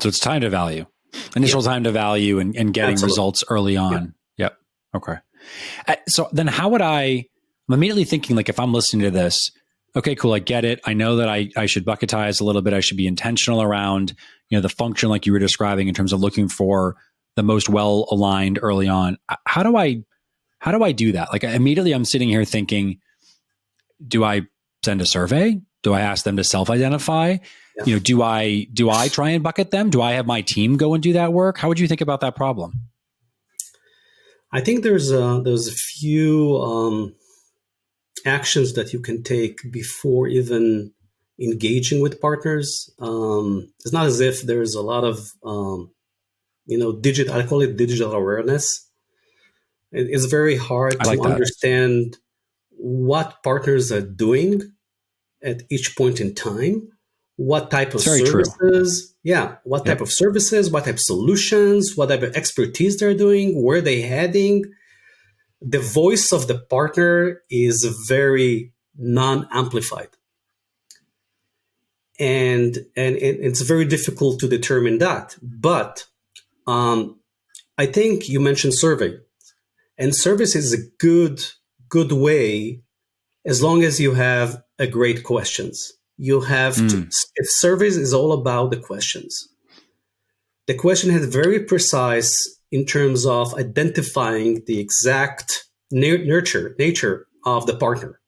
So it's time to value, initial time to value and getting Absolutely. results early on. Yep. Okay. So then I'm immediately thinking, like, if I'm listening to this, okay, cool. I get it. I know that I should bucketize a little bit. I should be intentional around, the function like you were describing in terms of looking for the most well-aligned early on. How do I do that? Like, immediately I'm sitting here thinking, do I send a survey? Do I ask them to self-identify? Yeah. Do I try and bucket them? Do I have my team go and do that work? How would you think about that problem? I think there's a few actions that you can take before even engaging with partners. It's not as if there's a lot of I call it digital awareness. It's very hard to understand what partners are doing at each point in time, what type of services, what type of services, what type of solutions, what type of expertise they're doing, where they're heading. The voice of the partner is very non-amplified. And it's very difficult to determine that. But I think you mentioned survey. And service is a good way as long as you have a great questions. You have to, if service is all about the questions. The question is very precise in terms of identifying the exact nature of the partner.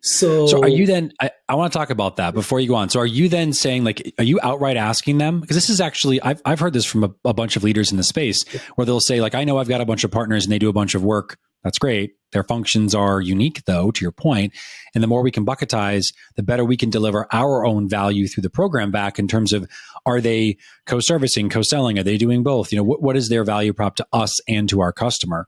So are you then, I want to talk about that before you go on. So are you then saying, like, are you outright asking them? Because this is actually, I've heard this from a bunch of leaders in the space where they'll say, like, I know I've got a bunch of partners and they do a bunch of work. That's great. Their functions are unique, though, to your point. And the more we can bucketize, the better we can deliver our own value through the program back in terms of, are they co-servicing, co-selling? Are they doing both? What is their value prop to us and to our customer?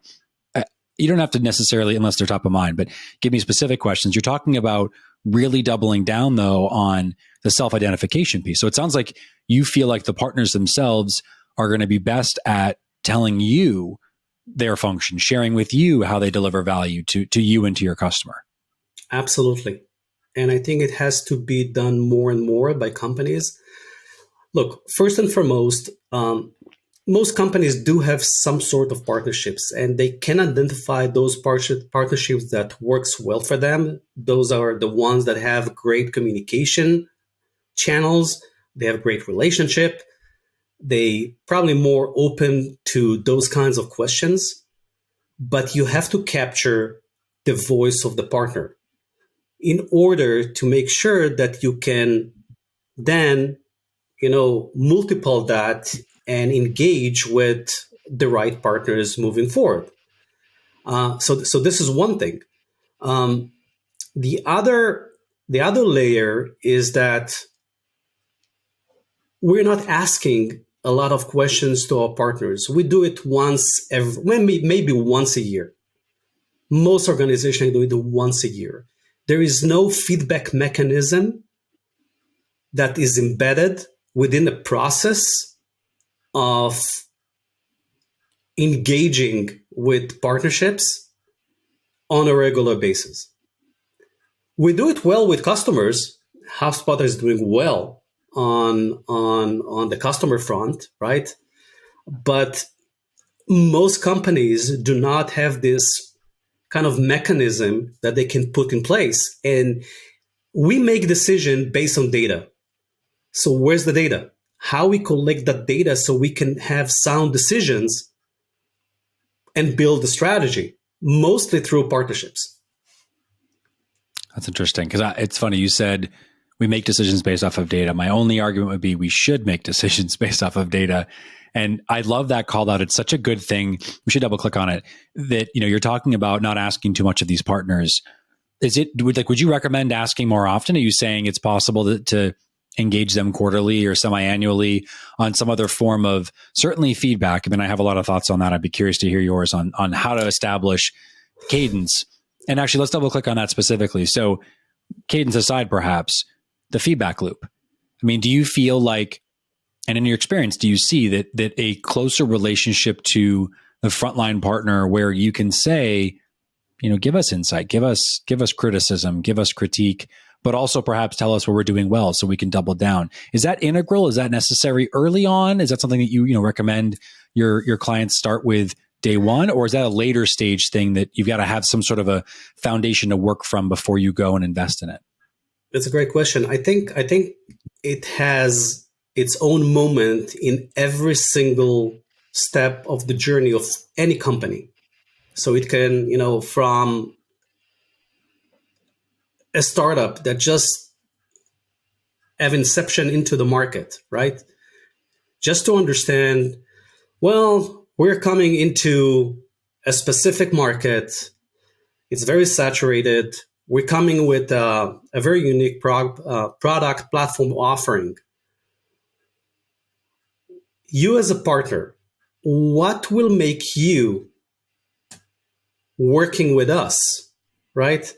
You don't have to necessarily, unless they're top of mind, but give me specific questions. You're talking about really doubling down, though, on the self-identification piece. So it sounds like you feel like the partners themselves are going to be best at telling you their function, sharing with you how they deliver value to you and to your customer. Absolutely. And I think it has to be done more and more by companies. Look, first and foremost, most companies do have some sort of partnerships, and they can identify those partnerships that works well for them. Those are the ones that have great communication channels. They have great relationship. They probably more open to those kinds of questions, but you have to capture the voice of the partner in order to make sure that you can then, multiple that and engage with the right partners moving forward. So this is one thing. The other layer is that we're not asking a lot of questions to our partners. We do it maybe once a year. Most organizations do it once a year. There is no feedback mechanism that is embedded within the process of engaging with partnerships on a regular basis. We do it well with customers. HubSpot is doing well on the customer front, right? But most companies do not have this kind of mechanism that they can put in place. And we make decisions based on data. So where's the data? How we collect that data so we can have sound decisions and build a strategy, mostly through partnerships. That's interesting, because it's funny. You said we make decisions based off of data. My only argument would be we should make decisions based off of data. And I love that call out. It's such a good thing. We should double click on it. That, you're talking about not asking too much of these partners. Would you recommend asking more often? Are you saying it's possible to engage them quarterly or semi-annually on some other form of certainly feedback? I mean, I have a lot of thoughts on that. I'd be curious to hear yours on how to establish cadence. And actually, let's double click on that specifically. So cadence aside, perhaps, the feedback loop. I mean, do you feel like, and in your experience, do you see that a closer relationship to the frontline partner where you can say, give us insight, give us criticism, give us critique, but also perhaps tell us where we're doing well so we can double down. Is that integral? Is that necessary early on? Is that something that you recommend your clients start with day one, or is that a later stage thing that you've got to have some sort of a foundation to work from before you go and invest in it? That's a great question. I think it has its own moment in every single step of the journey of any company. So it can, from a startup that just have inception into the market, right? Just to understand, well, we're coming into a specific market. It's very saturated. We're coming with a very unique product platform offering. You as a partner, what will make you working with us, right?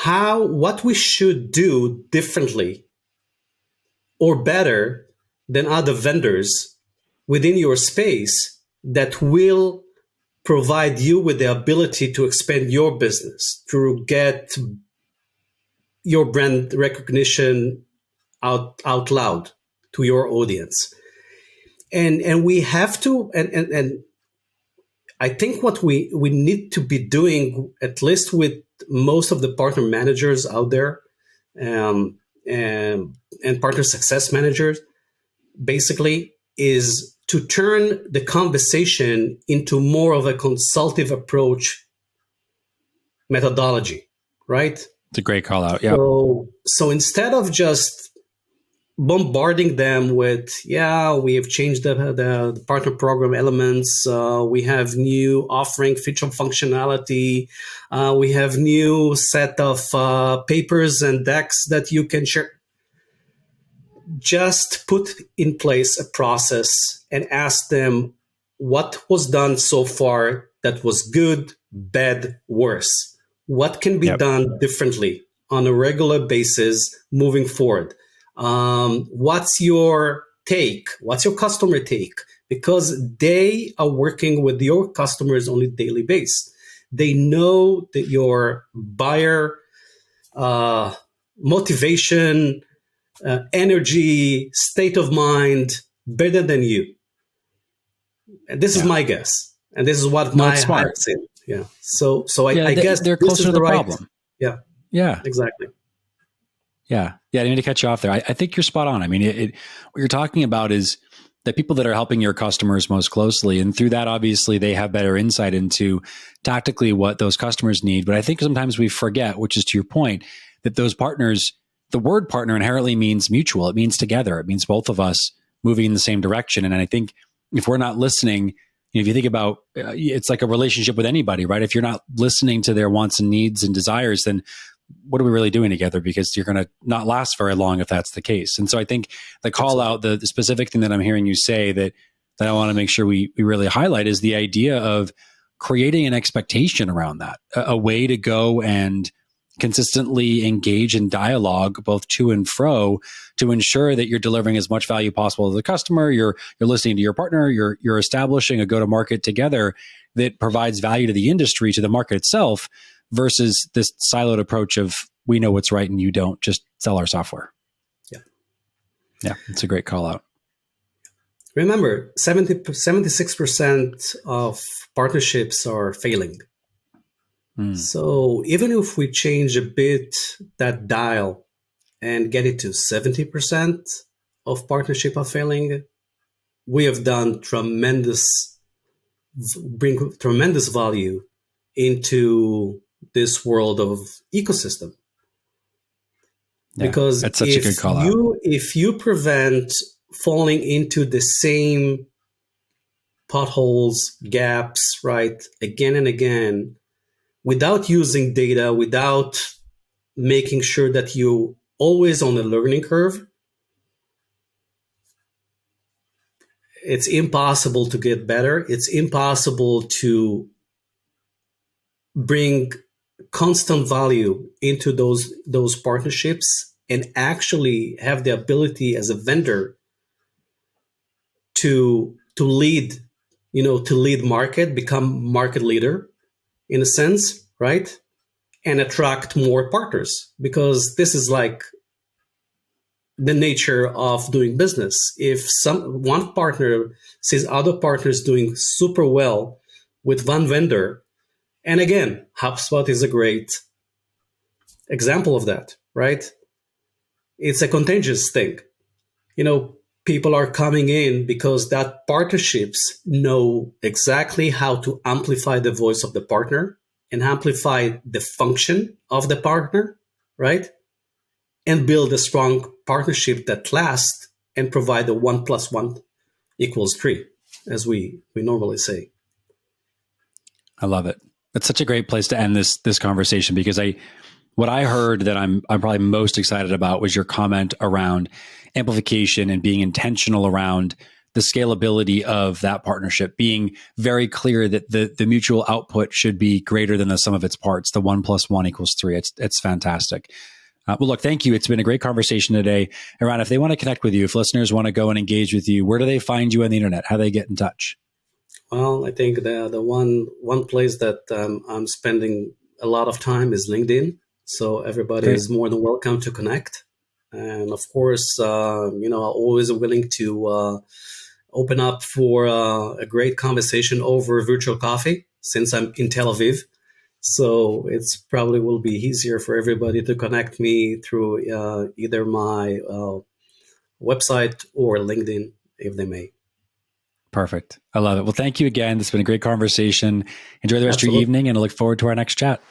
What we should do differently or better than other vendors within your space that will provide you with the ability to expand your business, to get your brand recognition out loud to your audience. And we have to, and I think what we need to be doing, at least with most of the partner managers out there, and partner success managers, basically, is to turn the conversation into more of a consultative approach methodology, right? It's a great call out. Yeah. So instead of just bombarding them with, we have changed the partner program elements. We have new offering feature functionality. We have new set of papers and decks that you can share. Just put in place a process and ask them what was done so far that was good, bad, worse. What can be done differently on a regular basis moving forward? What's your take? What's your customer take? Because they are working with your customers on a daily basis. They know that your buyer motivation, energy, state of mind better than you. And this is my guess. And this is what my heart said. Yeah. So I guess they're closer to the problem. Yeah. Yeah. Exactly. Yeah. I didn't mean to cut you off there. I think you're spot on. I mean, what you're talking about is the people that are helping your customers most closely. And through that, obviously, they have better insight into tactically what those customers need. But I think sometimes we forget, which is to your point, that those partners, the word partner inherently means mutual. It means together. It means both of us moving in the same direction. And I think if we're not listening, if you think about it's like a relationship with anybody, right? If you're not listening to their wants and needs and desires, then what are we really doing together? Because you're going to not last very long if that's the case. And so I think the call out, the specific thing that I'm hearing you say that I want to make sure we really highlight is the idea of creating an expectation around that, a way to go and consistently engage in dialogue, both to and fro, to ensure that you're delivering as much value possible to the customer. You're listening to your partner. You're establishing a go-to-market together that provides value to the industry, to the market itself, versus this siloed approach of we know what's right and you don't. Just sell our software. Yeah, it's a great call out. Remember, 76% of partnerships are failing. So even if we change a bit that dial and get it to 70% of partnership are failing, we have done bring tremendous value into this world of ecosystem. Because that's such a good call out. If you prevent falling into the same potholes, gaps, right, again and again, without using data, without making sure that you're always on a learning curve, it's impossible to get better. It's impossible to bring constant value into those partnerships and actually have the ability as a vendor to lead, to lead market, become market leader in a sense, right? and attract more partners, because this is like the nature of doing business. If one partner sees other partners doing super well with one vendor, and again, HubSpot is a great example of that, right? It's a contagious thing. People are coming in because that partnerships know exactly how to amplify the voice of the partner and amplify the function of the partner, right? And build a strong partnership that lasts and provide a 1+1 = 3, as we normally say. I love it. That's such a great place to end this conversation, because what I heard that I'm probably most excited about was your comment around amplification and being intentional around the scalability of that partnership, being very clear that the mutual output should be greater than the sum of its parts. The 1+1 = 3. It's fantastic. Well, look, thank you. It's been a great conversation today. Eran, if they want to connect with you, if listeners want to go and engage with you, where do they find you on the internet? How do they get in touch? Well, I think the one place that I'm spending a lot of time is LinkedIn. So everybody is more than welcome to connect. And of course, I'm always willing to open up for a great conversation over virtual coffee, since I'm in Tel Aviv. So it's probably will be easier for everybody to connect me through either my website or LinkedIn, if they may. Perfect. I love it. Well, thank you again. It's been a great conversation. Enjoy the rest of your evening, and I look forward to our next chat.